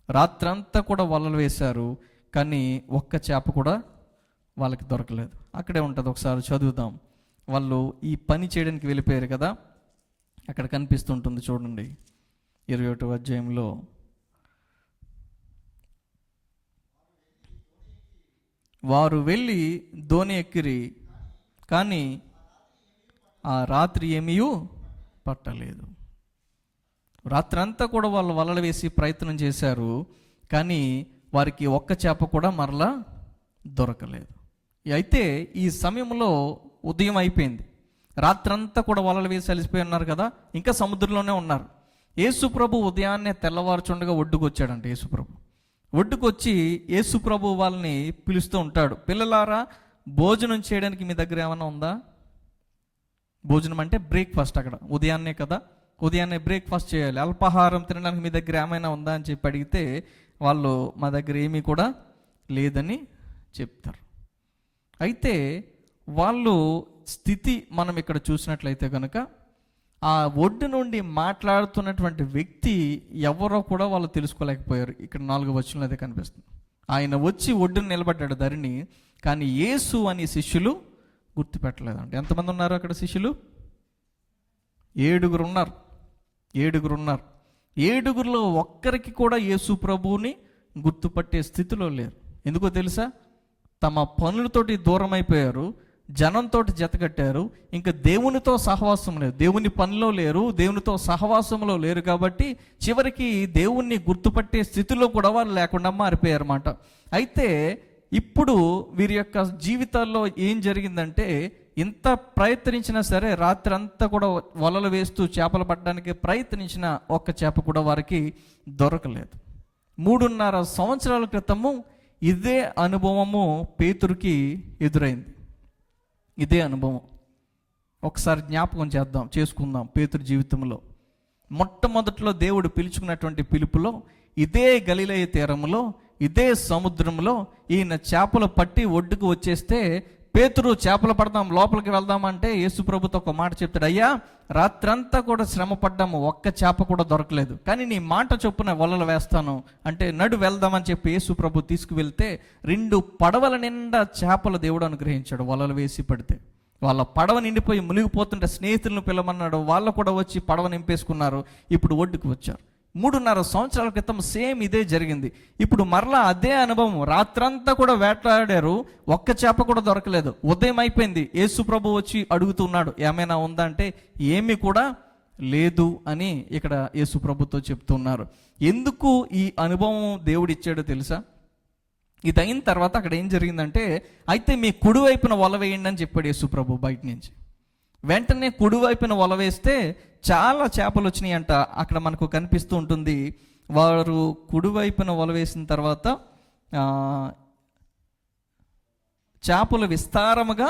రాత్రంతా కూడా వలలు వేశారు, కానీ ఒక్క చేప కూడా వాళ్ళకి దొరకలేదు. అక్కడే ఉంటుంది, ఒకసారి చదువుదాం. వాళ్ళు ఈ పని చేయడానికి వెళ్ళిపోయారు కదా, అక్కడ కనిపిస్తుంటుంది చూడండి. 21వ అధ్యాయంలో వారు వెళ్ళి దోణి ఎక్కిరి, కానీ ఆ రాత్రి ఏమీ పట్టలేదు. రాత్రంతా కూడా వాళ్ళు వలలు వేసి ప్రయత్నం చేశారు, కానీ వారికి ఒక్క చేప కూడా మరలా దొరకలేదు. అయితే ఈ సమయంలో ఉదయం అయిపోయింది, రాత్రంతా కూడా వలలు వేసి అలసిపోయి ఉన్నారు కదా, ఇంకా సముద్రంలోనే ఉన్నారు. యేసుప్రభు ఉదయాన్నే తెల్లవారుచుండగా ఒడ్డుకు వచ్చాడంట. యేసుప్రభు ఒడ్డుకు వచ్చి యేసుప్రభు వాళ్ళని పిలుస్తూ ఉంటాడు, పిల్లలారా భోజనం చేయడానికి మీ దగ్గర ఏమైనా ఉందా? భోజనం అంటే బ్రేక్ఫాస్ట్, అక్కడ ఉదయాన్నే కదా, ఉదయాన్నే బ్రేక్ఫాస్ట్ చేయాలి, అల్పాహారం తినడానికి మీ దగ్గర ఏమైనా ఉందా అని చెప్పి అడిగితే వాళ్ళు మా దగ్గర ఏమీ కూడా లేదని చెప్తారు. అయితే వాళ్ళు స్థితి మనం ఇక్కడ చూసినట్లయితే కనుక, ఆ ఒడ్డు నుండి మాట్లాడుతున్నటువంటి వ్యక్తి ఎవరో కూడా వాళ్ళు తెలుసుకోలేకపోయారు. ఇక్కడ 4వ వచనంలో అదే కనిపిస్తుంది. ఆయన వచ్చి ఒడ్డును నిలబడ్డాడు ధరిని, కానీ యేసు అని శిష్యులు గుర్తుపెట్టలేదండి. ఎంతమంది ఉన్నారు అక్కడ శిష్యులు? 7 ఉన్నారు. 7 ఉన్నారు. 7లో ఒక్కరికి కూడా యేసు ప్రభువుని గుర్తుపట్టే స్థితిలో లేరు. ఎందుకో తెలుసా? తమ పనులతోటి దూరం అయిపోయారు, జనంతో జతకట్టారు, ఇంకా దేవునితో సహవాసం లేదు, దేవుని పనిలో లేరు, దేవునితో సహవాసంలో లేరు. కాబట్టి చివరికి దేవుణ్ణి గుర్తుపట్టే స్థితిలో కూడా వాళ్ళు లేకుండా మారిపోయారు అన్నమాట. అయితే ఇప్పుడు వీరి యొక్క జీవితాల్లో ఏం జరిగిందంటే, ఇంత ప్రయత్నించినా సరే రాత్రి అంతా కూడా వలలు వేస్తూ చేపలు పట్టడానికి ప్రయత్నించిన ఒక్క చేప కూడా వారికి దొరకలేదు. 3.5 సంవత్సరాల క్రితము ఇదే అనుభవము పేతురుకి ఎదురైంది. ఇదే అనుభవం ఒకసారి జ్ఞాపకం చేసుకుందాం. పేతురు జీవితంలో మొట్టమొదట్లో దేవుడు పిలుచుకున్నటువంటి పిలుపులో ఇదే గలిలయ తీరములో, ఇదే సముద్రంలో ఈయన చేపలు పట్టి ఒడ్డుకు వచ్చేస్తే, పేతురు చేపలు పడదాం లోపలికి వెళ్దామంటే యేసుప్రభుతో ఒక మాట చెప్తాడు, అయ్యా రాత్రంతా కూడా శ్రమ పడ్డాము, ఒక్క చేప కూడా దొరకలేదు, కానీ నీ మాట చొప్పున వలలు వేస్తాను అంటే నడు వెళ్దామని చెప్పి యేసుప్రభు తీసుకువెళ్తే 2 పడవల నిండా చేపలు దేవుడు అనుగ్రహించాడు. వలలు వేసి పడితే వాళ్ళ పడవ నిండిపోయి మునిగిపోతుంటే స్నేహితులను పిలవమన్నాడు, వాళ్ళు కూడా వచ్చి పడవ నింపేసుకున్నారు. ఇప్పుడు ఒడ్డుకు వచ్చారు. 3.5 సంవత్సరాల క్రితం సేమ్ ఇదే జరిగింది. ఇప్పుడు మరలా అదే అనుభవం. రాత్రంతా కూడా వేటాడారు, ఒక్క చేప కూడా దొరకలేదు. ఉదయం అయిపోయింది, యేసు ప్రభు వచ్చి అడుగుతున్నాడు ఏమైనా ఉందా అంటే ఏమీ కూడా లేదు అని ఇక్కడ యేసు ప్రభుతో చెప్తున్నారు. ఎందుకు ఈ అనుభవం దేవుడు ఇచ్చాడో తెలుసా? ఇది అయిన తర్వాత అక్కడ ఏం జరిగిందంటే, అయితే మీ కుడివైపున వల వేయండి అని చెప్పాడు యేసు ప్రభు బయట నుంచి. వెంటనే కుడివైపున వల వేస్తే చాలా చేపలు వచ్చినాయి అంట. అక్కడ మనకు కనిపిస్తూ ఉంటుంది. వారు కుడివైపున వల వేసిన తర్వాత చేపలు విస్తారముగా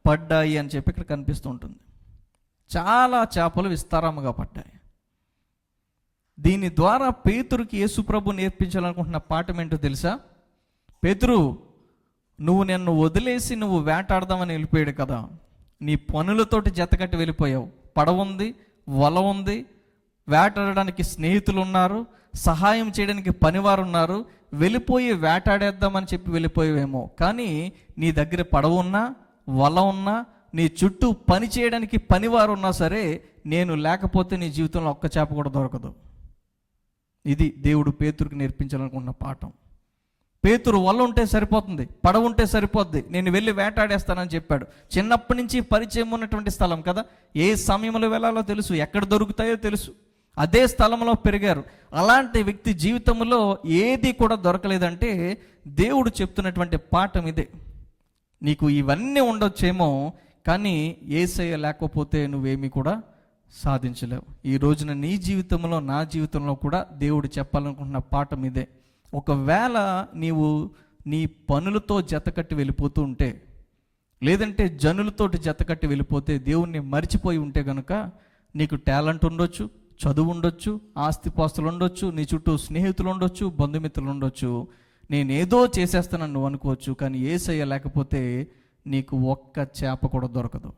పడ్డాయి అని చెప్పి ఇక్కడ కనిపిస్తూ ఉంటుంది. చాలా చేపలు విస్తారముగా పడ్డాయి. దీని ద్వారా పేతురుకి యేసుప్రభు నేర్పించాలనుకుంటున్న పాఠం ఏంటో తెలుసా? పేతురు, నువ్వు నన్ను వదిలేసి నువ్వు వేటాడదామని వెళ్ళిపోయాడు కదా, నీ పనులతోటి జతకట్టి వెళ్ళిపోయావు. పడవ ఉంది, వల ఉంది, వేటాడడానికి స్నేహితులు ఉన్నారు, సహాయం చేయడానికి పనివారు ఉన్నారు, వెళ్ళిపోయి వేటాడేద్దామని చెప్పి వెళ్ళిపోయావేమో. కానీ నీ దగ్గర పడవ ఉన్నా, వల ఉన్నా, నీ చుట్టూ పని చేయడానికి పనివారు ఉన్నా సరే, నేను లేకపోతే నీ జీవితంలో ఒక్క చేప కూడా దొరకదు. ఇది దేవుడు పేతురుకి నేర్పించాలనుకున్న పాఠం. పేతురు వల ఉంటే సరిపోతుంది, పడవ ఉంటే సరిపోద్ది, నేను వెళ్ళి వేటాడేస్తానని చెప్పాడు. చిన్నప్పటి నుంచి పరిచయం ఉన్నటువంటి స్థలం కదా, ఏ సమయంలో వెళ్ళాలో తెలుసు, ఎక్కడ దొరుకుతాయో తెలుసు, అదే స్థలంలో పెరిగారు. అలాంటి వ్యక్తి జీవితంలో ఏది కూడా దొరకలేదంటే దేవుడు చెప్తున్నటువంటి పాఠం ఇదే. నీకు ఇవన్నీ ఉండొచ్చేమో, కానీ యేసయ్య లేకపోతే నువ్వేమీ కూడా సాధించలేవు. ఈ రోజున నీ జీవితంలో, నా జీవితంలో కూడా దేవుడు చెప్పాలనుకుంటున్న పాఠం ఇదే. ఒకవేళ నీవు నీ పనులతో జతకట్టి వెళ్ళిపోతూ ఉంటే, లేదంటే జనులతోటి జతకట్టి వెళ్ళిపోతే, దేవుణ్ణి మర్చిపోయి ఉంటే కనుక, నీకు టాలెంట్ ఉండొచ్చు, చదువు ఉండొచ్చు, ఆస్తిపాస్తులు ఉండొచ్చు, నీ చుట్టూ స్నేహితులు ఉండొచ్చు, బంధుమిత్రులు ఉండొచ్చు, నేనేదో చేసేస్తానని నువ్వు అనుకోవచ్చు. కానీ యేసయ్య లేకపోతే నీకు ఒక్క చేప కూడా దొరకదు.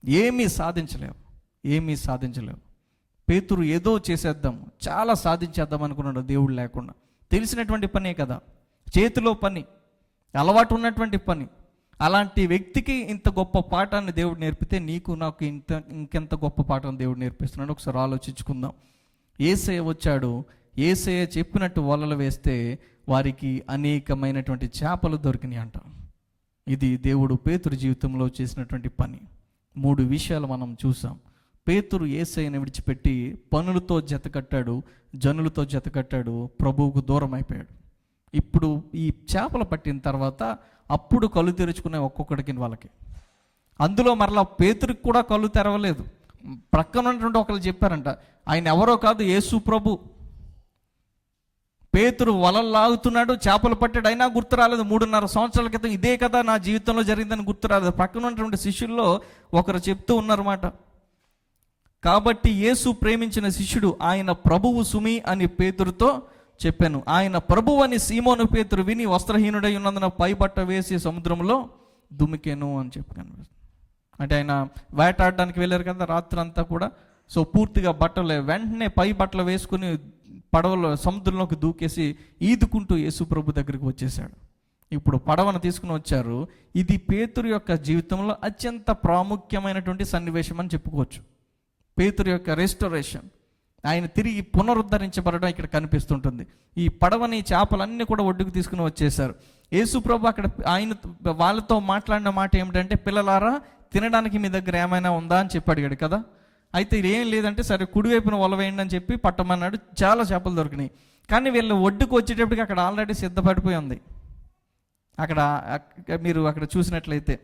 ఏమీ సాధించలేవు, ఏమీ సాధించలేవు. పేతురు ఏదో చేసేద్దాం, చాలా సాధించేద్దాం అనుకున్నాడు. దేవుడు లేకుండా తెలిసినటువంటి పనే కదా, చేతిలో పని, అలవాటు ఉన్నటువంటి పని. అలాంటి వ్యక్తికి ఇంత గొప్ప పాఠాన్ని దేవుడు నేర్పితే నీకు నాకు ఇంకెంత గొప్ప పాఠం దేవుడు నేర్పిస్తున్నాడు. ఒకసారి ఆలోచించుకుందాం. యేసయ్య వచ్చాడు, యేసయ్య చెప్పినట్టు వలలు వేస్తే వారికి అనేకమైనటువంటి చేపలు దొరికినాయి అంట. ఇది దేవుడు పేతురు జీవితంలో చేసినటువంటి పని. 3 విషయాలు మనం చూసాం. పేతురు యేసయ్యను విడిచిపెట్టి పనులతో జతకట్టాడు, జనులతో జతకట్టాడు, ప్రభువుకు దూరం అయిపోయాడు. ఇప్పుడు ఈ చేపలు పట్టిన తర్వాత అప్పుడు కళ్ళు తెరుచుకునే ఒక్కొక్కడికి వాళ్ళకి. అందులో మరలా పేతురికి కూడా కళ్ళు తెరవలేదు. ప్రక్కన ఉన్నటువంటి ఒకరు చెప్పారంట, ఆయన ఎవరో కాదు, యేసు ప్రభు. పేతురు వలలు లాగుతున్నాడు, చేపలు పట్టాడు, అయినా గుర్తు రాలేదు. 3.5 సంవత్సరాల క్రితం ఇదే కదా నా జీవితంలో జరిగిందని గుర్తు రాలేదు. పక్కన ఉన్నటువంటి శిష్యుల్లో ఒకరు చెప్తూ ఉన్నారన్నమాట. కాబట్టి యేసు ప్రేమించిన శిష్యుడు ఆయన ప్రభువు సుమి అని పేతురుతో చెప్పాను. ఆయన ప్రభువు అని సీమోను పేతురు విని వస్త్రహీనుడై ఉన్నందున పై బట్ట వేసి సముద్రంలో దుమికెను అని చెప్పాను. అంటే ఆయన వేటాడడానికి వెళ్ళారు కదా రాత్రి అంతా కూడా. సో పూర్తిగా బట్టలు, వెంటనే పై బట్టలు వేసుకుని పడవలో సముద్రంలోకి దూకేసి ఈదుకుంటూ యేసు ప్రభు దగ్గరికి వచ్చేసాడు. ఇప్పుడు పడవను తీసుకుని వచ్చారు. ఇది పేతురు యొక్క జీవితంలో అత్యంత ప్రాముఖ్యమైనటువంటి సన్నివేశం అని చెప్పుకోవచ్చు. పేతురు యొక్క రెస్టోరేషన్, ఆయన తిరిగి పునరుద్ధరించబడడం ఇక్కడ కనిపిస్తుంటుంది. ఈ పడవని చేపలన్నీ కూడా ఒడ్డుకు తీసుకుని వచ్చేసారు. యేసు ప్రభు అక్కడ ఆయన వాళ్ళతో మాట్లాడిన మాట ఏమిటంటే, పిల్లలారా తినడానికి మీ దగ్గర ఏమైనా ఉందా అని చెప్పి అడిగాడు కదా. అయితే ఏం లేదంటే సరే కుడివైపున వల వేయండి అని చెప్పి పట్టమన్నాడు. చాలా చేపలు దొరికినాయి. కానీ వీళ్ళు ఒడ్డుకు వచ్చేటప్పటికి అక్కడ ఆల్రెడీ సిద్ధపడిపోయి ఉంది. అక్కడ మీరు అక్కడ చూసినట్లయితే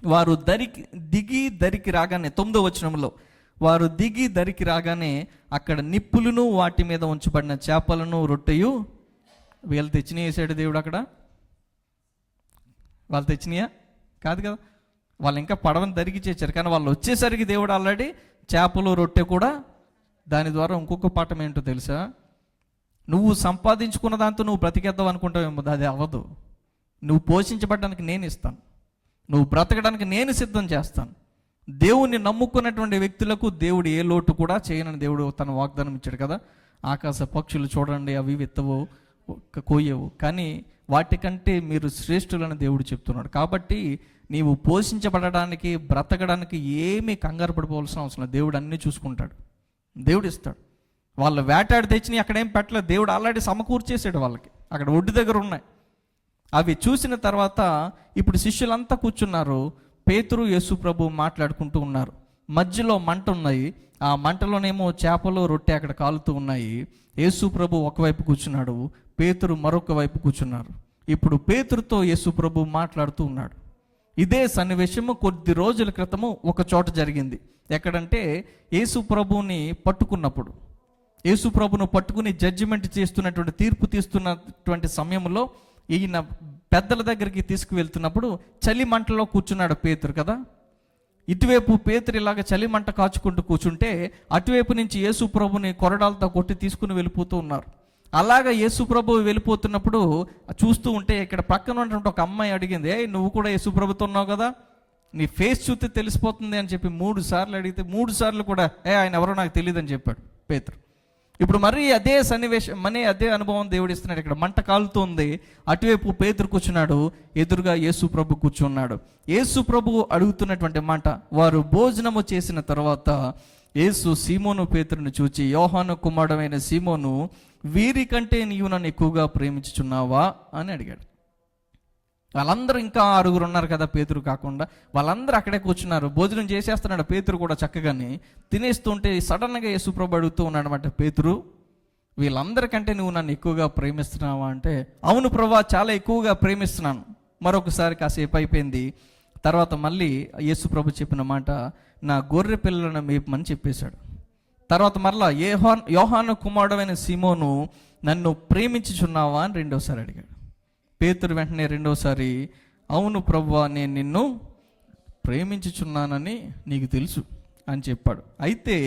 వారు దిగి దరికి రాగానే 9వ వచనంలో వారు దిగి దరికి రాగానే అక్కడ నిప్పులను వాటి మీద ఉంచబడిన చేపలను రొట్టెయు వీళ్ళు తెచ్చినాయి వేసాడు దేవుడు. అక్కడ వాళ్ళు తెచ్చినాయా? కాదు కదా. వాళ్ళు ఇంకా పడవని దరికి చేశారు. కానీ వాళ్ళు వచ్చేసరికి దేవుడు ఆల్రెడీ చేపలు రొట్టె కూడా. దాని ద్వారా ఇంకొక పాఠం ఏంటో తెలుసా? నువ్వు సంపాదించుకున్న దాంతో నువ్వు బ్రతికేద్దాం అనుకుంటావేమో, అది అవ్వదు. నువ్వు పోషించబడడానికి నేను ఇస్తాను, నువ్వు బ్రతకడానికి నేను సిద్ధం చేస్తాను. దేవుణ్ణి నమ్ముకున్నటువంటి వ్యక్తులకు దేవుడు ఏ లోటు కూడా చేయనని దేవుడు తన వాగ్దానం ఇచ్చాడు కదా. ఆకాశ పక్షులు చూడండి, అవి విత్తవు కోయవు, కానీ వాటికంటే మీరు శ్రేష్ఠులని దేవుడు చెప్తున్నాడు. కాబట్టి నీవు పోషించబడడానికి బ్రతకడానికి ఏమీ కంగారు పడిపోవాల్సిన అవసరం లేదు. దేవుడు అన్నీ చూసుకుంటాడు, దేవుడు ఇస్తాడు. వాళ్ళు వేటాడి తెచ్చినాయి అక్కడేం పెట్టలేదు, దేవుడు ఆల్రెడీ సమకూర్చేసాడు. వాళ్ళకి అక్కడ ఒడ్డు దగ్గర ఉన్నాయి. అవి చూసిన తర్వాత ఇప్పుడు శిష్యులంతా కూర్చున్నారు. పేతురు యేసు ప్రభు మాట్లాడుకుంటూ ఉన్నారు. మధ్యలో మంట ఉన్నాయి. ఆ మంటలోనేమో చేపలు రొట్టె అక్కడ కాలుతూ ఉన్నాయి. యేసు ప్రభు ఒకవైపు కూర్చున్నాడు, పేతురు మరొక వైపు కూర్చున్నారు. ఇప్పుడు పేతురుతో యేసు ప్రభు మాట్లాడుతూ ఉన్నాడు. ఇదే సన్నివేశము కొద్ది రోజుల క్రితము ఒక చోట జరిగింది. ఎక్కడంటే యేసు ప్రభుని పట్టుకున్నప్పుడు, యేసు ప్రభును పట్టుకుని జడ్జిమెంట్ చేస్తున్నటువంటి, తీర్పు తీస్తున్నటువంటి సమయంలో ఈయన పెద్దల దగ్గరికి తీసుకువెళ్తున్నప్పుడు చలి మంటలో కూర్చున్నాడు పేతురు కదా. ఇటువైపు పేతురు ఇలాగ చలి మంట కాచుకుంటూ కూర్చుంటే అటువైపు నుంచి యేసు ప్రభుని కొరడాలతో కొట్టి తీసుకుని వెళ్ళిపోతూ ఉన్నారు. అలాగా యేసు ప్రభు వెళ్ళిపోతున్నప్పుడు చూస్తూ ఉంటే ఇక్కడ పక్కన ఉన్నటువంటి ఒక అమ్మాయి అడిగింది, నువ్వు కూడా యేసు ప్రభుతో ఉన్నావు కదా, నీ ఫేస్ చూస్తే తెలిసిపోతుంది అని చెప్పి 3 సార్లు అడిగితే 3 సార్లు కూడా ఆయన ఎవరో నాకు తెలియదు అని చెప్పాడు పేతురు. ఇప్పుడు మరీ అదే సన్నివేశం, అదే అనుభవం దేవుడు ఇస్తున్నాడు. ఇక్కడ మంట కాలుతుంది, అటువైపు పేతురు కూర్చున్నాడు, ఎదురుగా యేసు ప్రభు కూర్చున్నాడు. యేసు ప్రభు అడుగుతున్నటువంటి మాట, వారు భోజనము చేసిన తర్వాత యేసు సీమోను పేతురుని చూచి, యోహాను కుమారుడైన సీమోను, వీరికంటే నీవు నన్ను ఎక్కువగా ప్రేమించుచున్నావా అని అడిగాడు. వాళ్ళందరూ ఇంకా 6 ఉన్నారు కదా పేతురు కాకుండా, వాళ్ళందరూ అక్కడే కూర్చున్నారు. భోజనం చేసేస్తున్నాడు పేతురు కూడా చక్కగాని తినేస్తుంటే సడన్గా యేసు ప్రభు అడుగుతూ ఉన్నాడు అన్నమాట, పేతురు వీళ్ళందరికంటే నువ్వు నన్ను ఎక్కువగా ప్రేమిస్తున్నావా అంటే, అవును ప్రభా చాలా ఎక్కువగా ప్రేమిస్తున్నాను. మరొకసారి కాసేపు అయిపోయింది. తర్వాత మళ్ళీ యేసు ప్రభు చెప్పిన మాట, నా గొర్రె పిల్లలను మేపమని చెప్పేశాడు. తర్వాత మరలా యోహాను కుమారుడైన సీమోను, నన్ను ప్రేమించుచున్నావా అని 2వసారి అడిగాడు. పేతురు వెంటనే 2వసారి, అవును ప్రభువా నేను నిన్ను ప్రేమించుచున్నానని నీకు తెలుసు అని చెప్పాడు. అయితే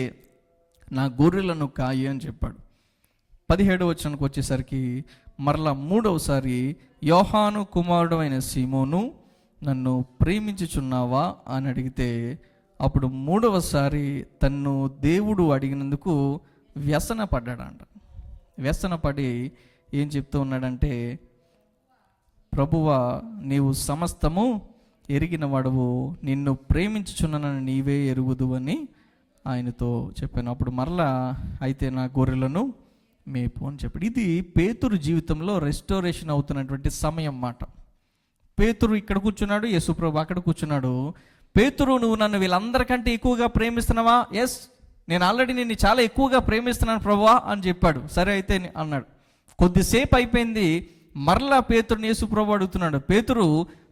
నా గొర్రెలను కాయి అని చెప్పాడు. 17వ వచనానికి వచ్చేసరికి మరలా 3వసారి, యోహాను కుమారుడైన సీమోను నన్ను ప్రేమించుచున్నావా అని అడిగితే, అప్పుడు 3వసారి తన్ను దేవుడు అడిగినందుకు వ్యసన పడ్డాడంట. వ్యసన పడి ఏం చెప్తూ ఉన్నాడంటే, ప్రభువా నీవు సమస్తము ఎరిగిన వాడవు, నిన్ను ప్రేమించుచున్నానని నీవే ఎరుగుదు అని ఆయనతో చెప్పాను. అప్పుడు మరలా అయితే నా గొర్రెలను మేపు అని చెప్పాడు. ఇది పేతురు జీవితంలో రెస్టోరేషన్ అవుతున్నటువంటి సమయం మాట. పేతురు ఇక్కడ కూర్చున్నాడు, యేసు ప్రభు అక్కడ కూర్చున్నాడు. పేతురు, నువ్వు నన్ను వీళ్ళందరికంటే ఎక్కువగా ప్రేమిస్తున్నావా? ఎస్, నేను ఆల్రెడీ నిన్ను చాలా ఎక్కువగా ప్రేమిస్తున్నాను ప్రభువా అని చెప్పాడు. సరే అయితే అన్నాడు. కొద్దిసేపు అయిపోయింది. మరలా పేతురుని యేసు ప్రభు అడుగుతున్నాడు, పేతురు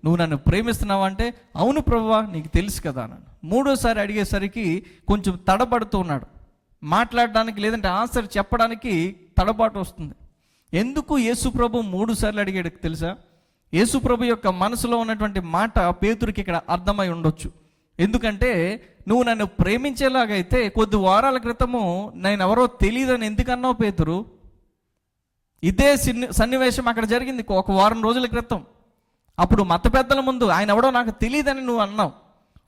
నువ్వు నన్ను ప్రేమిస్తున్నావా అంటే, అవును ప్రభువా నీకు తెలుసు కదా అన్నాడు. మూడోసారి అడిగేసరికి కొంచెం తడబడుతూ ఉన్నాడు, మాట్లాడడానికి లేదంటే ఆన్సర్ చెప్పడానికి తడబాటు వస్తుంది. ఎందుకు యేసు ప్రభు 3 సార్లు అడిగాడు తెలుసా? యేసు ప్రభు యొక్క మనసులో ఉన్నటువంటి మాట పేతురుకి ఇక్కడ అర్థమై ఉండొచ్చు. ఎందుకంటే నువ్వు నన్ను ప్రేమించేలాగైతే కొద్ది వారాల క్రితము నేను ఎవరో తెలియదని ఎందుకన్నావు పేతురు? ఇదే సన్నివేశం అక్కడ జరిగింది 1 వారం రోజుల క్రితం. అప్పుడు మత పెద్దల ముందు ఆయన ఎవడో నాకు తెలియదని నువ్వు అన్నావు.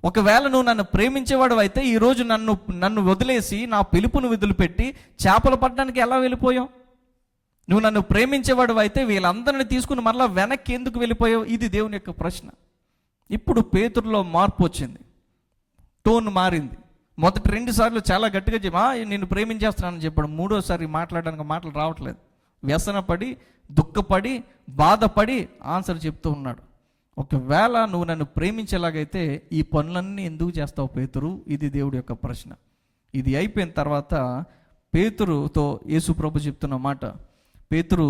ఒకవేళ నువ్వు నన్ను ప్రేమించేవాడు అయితే ఈరోజు నన్ను వదిలేసి నా పిలుపును వదిలిపెట్టి చేపలు పట్టడానికి ఎలా వెళ్ళిపోయావు? నువ్వు నన్ను ప్రేమించేవాడు అయితే వీళ్ళందరినీ తీసుకుని మరలా వెనక్కి ఎందుకు వెళ్ళిపోయావు? ఇది దేవుని యొక్క ప్రశ్న. ఇప్పుడు పేతురులో మార్పు వచ్చింది, టోన్ మారింది. మొదటి 2 సార్లు చాలా గట్టిగా నేను ప్రేమించేస్తున్నానని చెప్పాడు. 3వసారి మాట్లాడడానికి మాటలు రావట్లేదు. వ్యసనపడి, దుఃఖపడి, బాధపడి ఆన్సర్ చెప్తూ ఉన్నాడు. ఒకవేళ నువ్వు నన్ను ప్రేమించేలాగైతే ఈ పనులన్నీ ఎందుకు చేస్తావు పేతురు? ఇది దేవుడి యొక్క ప్రశ్న. ఇది అయిపోయిన తర్వాత పేతురుతో యేసు ప్రభు చెప్తున్న మాట, పేతురు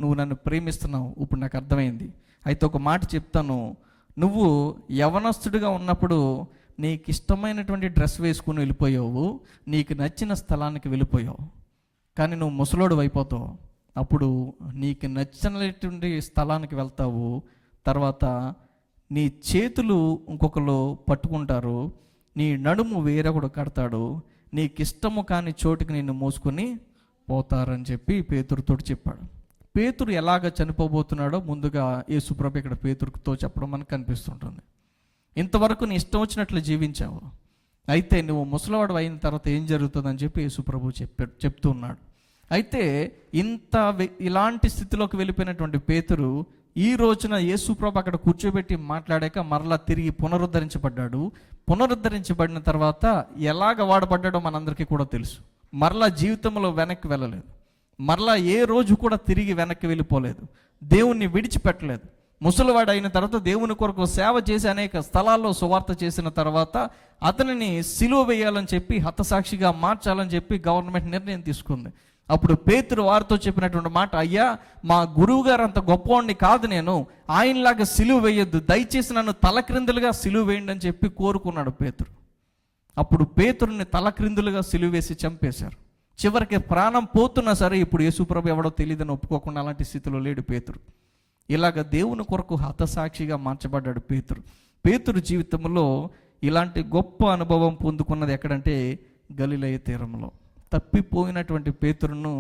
నువ్వు నన్ను ప్రేమిస్తున్నావు, ఇప్పుడు నాకు అర్థమైంది. అయితే ఒక మాట చెప్తాను, నువ్వు యవనస్తుడిగా ఉన్నప్పుడు నీకు ఇష్టమైనటువంటి డ్రెస్ వేసుకుని వెళ్ళిపోయావు, నీకు నచ్చిన స్థలానికి వెళ్ళిపోయావు. కానీ నువ్వు ముసలోడు అయిపోతావు, అప్పుడు నీకు నచ్చినటువంటి స్థలానికి వెళ్తావు. తర్వాత నీ చేతులు ఇంకొకరు పట్టుకుంటారు, నీ నడుము వేరొకడు కడతాడు, నీకు ఇష్టము కాని చోటుకి నిన్ను మోసుకొని పోతారని చెప్పి పేతురుతో చెప్పాడు. పేతురు ఎలాగ చనిపోబోతున్నాడో ముందుగా యేసుప్రభు ఇక్కడ పేతురుతో చెప్పడం మనకు కనిపిస్తుంటుంది. ఇంతవరకు నీ ఇష్టం వచ్చినట్లు జీవించావు, అయితే నువ్వు ముసలివాడు అయిన తర్వాత ఏం జరుగుతుందని చెప్పి యేసుప్రభు చెప్తూ ఉన్నాడు. అయితే ఇలాంటి స్థితిలోకి వెళ్ళిపోయినటువంటి పేతురు ఈ రోజున యేసుప్రభు అక్కడ కూర్చోబెట్టి మాట్లాడాక మరలా తిరిగి పునరుద్ధరించబడ్డాడు. పునరుద్ధరించబడిన తర్వాత ఎలాగ వాడబడ్డాడో మనందరికీ కూడా తెలుసు. మరలా జీవితంలో వెనక్కి వెళ్ళలేదు, మరలా ఏ రోజు కూడా తిరిగి వెనక్కి వెళ్ళిపోలేదు, దేవుణ్ణి విడిచిపెట్టలేదు. ముసలివాడు అయిన తర్వాత దేవుని కొరకు సేవ చేసి అనేక స్థలాల్లో సువార్త చేసిన తర్వాత అతనిని సిలువ వేయాలని చెప్పి, హతసాక్షిగా మార్చాలని చెప్పి గవర్నమెంట్ నిర్ణయం తీసుకుంది. అప్పుడు పేతురు వారితో చెప్పినటువంటి మాట, అయ్యా మా గురువు గారు అంత గొప్పవాడిని కాదు, నేను ఆయనలాగా సిలువ వేయొద్దు, దయచేసి నన్ను తలక్రిందులుగా సిలువ వేయండి అని చెప్పి కోరుకున్నాడు పేతురు. అప్పుడు పేతురుని తలక్రిందులుగా సిలువ వేసి చంపేశారు. చివరికి ప్రాణం పోతున్నా సరే ఇప్పుడు యేసుప్రభు ఎవడో తెలియదని ఒప్పుకోకుండా అలాంటి స్థితిలో లేడు పేతురు. ఇలాగ దేవుని కొరకు హతసాక్షిగా మార్చబడ్డాడు పేతురు. పేతురు జీవితంలో ఇలాంటి గొప్ప అనుభవం పొందుకున్నది ఎక్కడంటే గలిలయ తీరంలో. తప్పిపోయినటువంటి పేతురును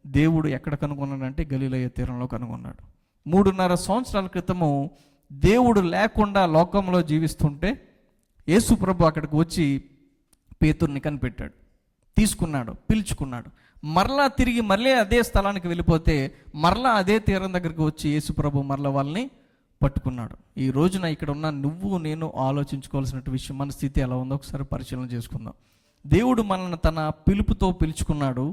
దేవుడు ఎక్కడ కనుగొన్నాడంటే గలిలయ తీరంలో కనుగొన్నాడు. 3.5 సంవత్సరాల క్రితము దేవుడు లేకుండా లోకంలో జీవిస్తుంటే యేసుప్రభు అక్కడికి వచ్చి పేతురుని కనిపెట్టాడు, తీసుకున్నాడు, పిలుచుకున్నాడు. మరలా తిరిగి మళ్ళీ అదే స్థలానికి వెళ్ళిపోతే మరలా అదే తీరం దగ్గరికి వచ్చి యేసుప్రభు మరలా వాళ్ళని పట్టుకున్నాడు. ఈ రోజున ఇక్కడ ఉన్న నువ్వు నేను ఆలోచించుకోవాల్సిన విషయం, మన స్థితి ఎలా ఉందో ఒకసారి పరిశీలన చేసుకుందాం. దేవుడు మనల్ని తన పిలుపుతో పిలుచుకున్నాడు,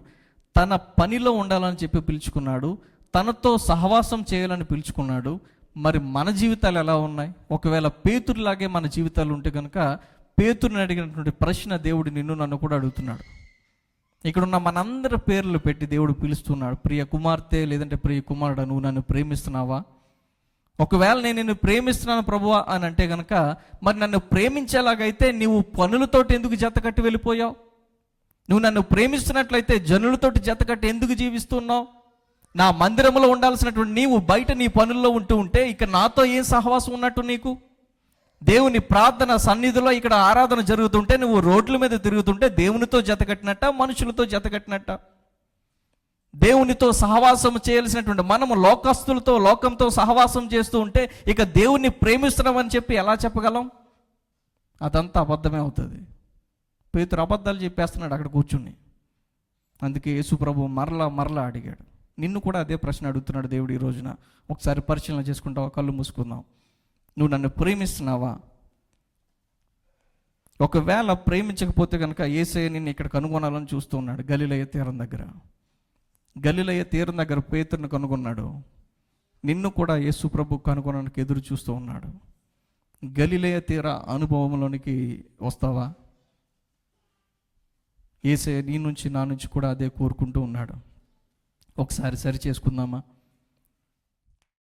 తన పనిలో ఉండాలని చెప్పి పిలుచుకున్నాడు, తనతో సహవాసం చేయాలని పిలుచుకున్నాడు. మరి మన జీవితాలు ఎలా ఉన్నాయి? ఒకవేళ పేతురులాగే మన జీవితాలు ఉంటే కనుక పేతురుని అడిగినటువంటి ప్రశ్న దేవుడు నిన్ను నన్ను కూడా అడుగుతున్నాడు. ఇక్కడున్న మనందరి పేర్లు పెట్టి దేవుడు పిలుస్తున్నాడు, ప్రియ కుమార్తె లేదంటే ప్రియ కుమారుడు, నువ్వు నన్ను ప్రేమిస్తున్నావా? ఒకవేళ నేను నిన్ను ప్రేమిస్తున్నాను ప్రభువా అని అంటే కనుక మరి నన్ను ప్రేమించేలాగైతే నీవు పనులతోటి ఎందుకు జతకట్టి వెళ్ళిపోయావు? నువ్వు నన్ను ప్రేమిస్తున్నట్లయితే జనులతోటి జతకట్టి ఎందుకు జీవిస్తున్నావు? నా మందిరంలో ఉండాల్సినటువంటి నీవు బయట నీ పనుల్లో ఉంటే ఇక నాతో ఏం సహవాసం ఉన్నట్టు నీకు? దేవుని ప్రార్థన సన్నిధిలో ఇక్కడ ఆరాధన జరుగుతుంటే నువ్వు రోడ్ల మీద తిరుగుతుంటే దేవునితో జతకట్టినట్ట, మనుషులతో జతకట్టినట్ట? దేవునితో సహవాసం చేయాల్సినటువంటి మనము లోకస్తులతో, లోకంతో సహవాసం చేస్తూ ఉంటే ఇక దేవుణ్ణి ప్రేమిస్తున్నామని చెప్పి ఎలా చెప్పగలం? అదంతా అబద్ధమే అవుతుంది. పేతురు అబద్ధాలు చెప్పేస్తున్నాడు అక్కడ కూర్చుని. అందుకే యేసుప్రభు మరలా అడిగాడు. నిన్ను కూడా అదే ప్రశ్న అడుగుతున్నాడు దేవుడు ఈ రోజున. ఒకసారి పరిశీలన చేసుకుంటావా? కళ్ళు మూసుకుందాం. నువ్వు నన్ను ప్రేమిస్తున్నావా? ఒకవేళ ప్రేమించకపోతే కనుక యేసయ్య నిన్ను ఇక్కడ కనుగొనాలని చూస్తూ ఉన్నాడు. గలిలయ తీరం దగ్గర పేతురుని కనుగొన్నాడు. నిన్ను కూడా యేసు ప్రభు కనుగొనడానికి ఎదురు చూస్తూ ఉన్నాడు. గలిలయ తీర అనుభవంలోనికి వస్తావా? యేసయ్య నీ నుంచి నా నుంచి కూడా అదే కోరుకుంటూ ఉన్నాడు. ఒకసారి సరి చేసుకుందామా?